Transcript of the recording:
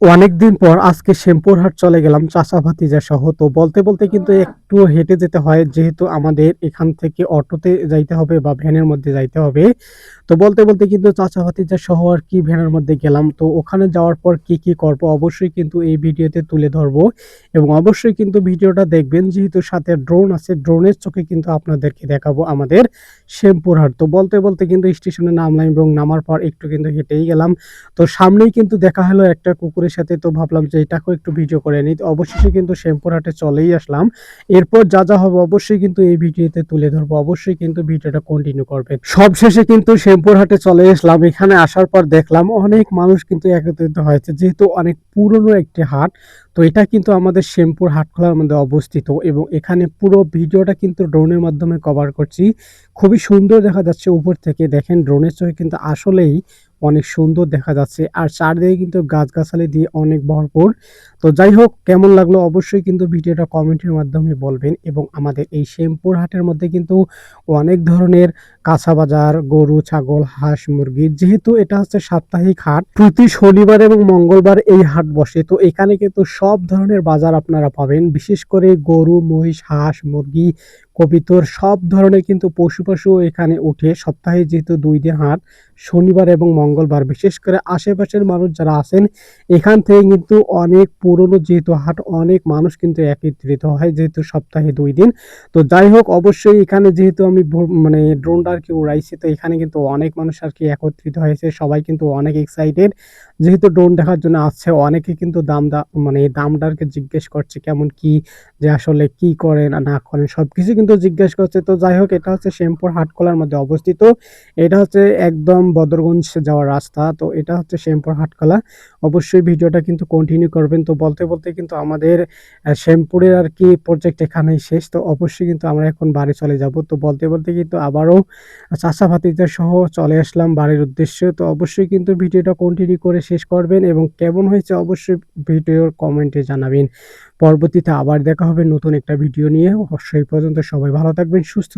অনেকদিন পর আজকে শ্যামপুর হাট চলে গেলাম চাচা ভাতিজা সহ। তো বলতে বলতে কিন্তু একটু হেঁটে যেতে হয়, যেহেতু আমাদের এখান থেকে অটোতে যাইতে হবে বা ভ্যানের মধ্যে যাইতে হবে। তো বলতে বলতে কিন্তু চাচা ভাতিজা সহ আর কি ভ্যানের মধ্যে গেলাম। তো ওখানে যাওয়ার পর কি কি করব অবশ্যই কিন্তু এই ভিডিওতে তুলে ধরবো, এবং অবশ্যই কিন্তু ভিডিওটা দেখবেন, যেহেতু সাথে ড্রোন আছে, ড্রোনের চোখে কিন্তু আপনাদেরকে দেখাবো আমাদের শ্যামপুর হাট। তো বলতে বলতে কিন্তু স্টেশনে নামলাম, এবং নামার পর একটু কিন্তু হেঁটেই গেলাম। তো সামনেই কিন্তু দেখা হলো একটা কুকুরের সাথে, তো ভাবলাম যে এটাকেও একটু ভিডিও করে নিই। তো অবশেষে কিন্তু শ্যামপুর হাটে চলেই আসলাম। এরপর যা যা হবে অবশ্যই কিন্তু এই ভিডিওতে তুলে ধরবো, অবশ্যই কিন্তু ভিডিওটা কন্টিনিউ করবেন। সব শেষে কিন্তু শ্যামপুর হাটে চলে আসলাম। এখানে আসার পর দেখলাম অনেক মানুষ কিন্তু একত্রিত হয়েছে, যেহেতু অনেক পুরনো একটি হাট। তো এটা কিন্তু আমাদের শ্যামপুর হাটখোলার মধ্যে অবস্থিত, এবং এখানে পুরো ভিডিওটা কিন্তু ড্রোনের মাধ্যমে কভার করছি। খুবই সুন্দর দেখা যাচ্ছে উপর থেকে, দেখেন ড্রোনের চোখে কিন্তু আসলেই অনেক সুন্দর দেখা যাচ্ছে, আর চারদিকে কিন্তু গাছগাছালি দিয়ে অনেক ভরপুর। তো যাই হোক, কেমন লাগলো অবশ্যই কিন্তু ভিডিওটা কমেন্টের মাধ্যমে বলবেন। এবং আমাদের এই শ্যামপুর হাটের মধ্যে কিন্তু অনেক ধরনের কাঁচা বাজার, গরু, ছাগল, হাঁস, মুরগি, যেহেতু এটা হচ্ছে সাপ্তাহিক হাট, প্রতি শনিবার এবং মঙ্গলবার এই হাট বসে। তো এখানে কিন্তু সব ধরনের বাজার আপনারা পাবেন, বিশেষ করে গরু, মহিষ, হাঁস, মুরগি, কবিতর সব ধরনের কিন্তু পশু এখানে উঠে। সপ্তাহে যেহেতু ২ দিন হাট, শনিবার এবং মঙ্গলবার, বিশেষ করে আশেপাশের মানুষ যারা আছেন এখান থেকে কিন্তু অনেক পুরনো যেহেতু হাট, অনেক মানুষ কিন্তু একত্রিত হয়, যেহেতু সপ্তাহে ২ দিন। তো যাই হোক, অবশ্যই এখানে যেহেতু আমি মানে ড্রোনটা আর কি উড়াইছি, তো এখানে কিন্তু অনেক মানুষ আর কি একত্রিত হয়েছে, সবাই কিন্তু অনেক এক্সাইটেড, যেহেতু ড্রোন দেখার জন্য আসছে। অনেকে কিন্তু মানে দামদারকে জিজ্ঞেস করছে কেমন কি, যে আসলে কি করেন না করেন সবকিছু কিন্তু জিজ্ঞেস করছে। তো যাই হোক, এটা হচ্ছে শ্যামপুর হাটখোলার মধ্যে অবস্থিত। এটা হচ্ছে একদম বদরগঞ্জ যাওয়ার রাস্তা। তো এটা হচ্ছে শ্যামপুর হাটখোলা। অবশ্যই ভিডিওটা কিন্তু কন্টিনিউ করবেন। তো বলতে বলতে কিন্তু আমাদের শ্যামপুরের আর কি প্রজেক্ট এখানেই শেষ। তো অবশ্যই কিন্তু আমরা এখন বাড়ি চলে যাব। তো বলতে বলতে কিন্তু আবারও চাচা ভাতিজা সহ চলে আসলাম বাড়ির উদ্দেশ্যে। তো অবশ্যই কিন্তু ভিডিওটা কন্টিনিউ করে শেষ করবেন, এবং কেমন হয়েছে অবশ্যই ভিডিওর কমেন্টে জানাবেন। পরবর্তীতে আবার দেখা হবে নতুন একটা ভিডিও নিয়ে। সেই পর্যন্ত সবাই ভালো থাকবেন, সুস্থ থাকবেন।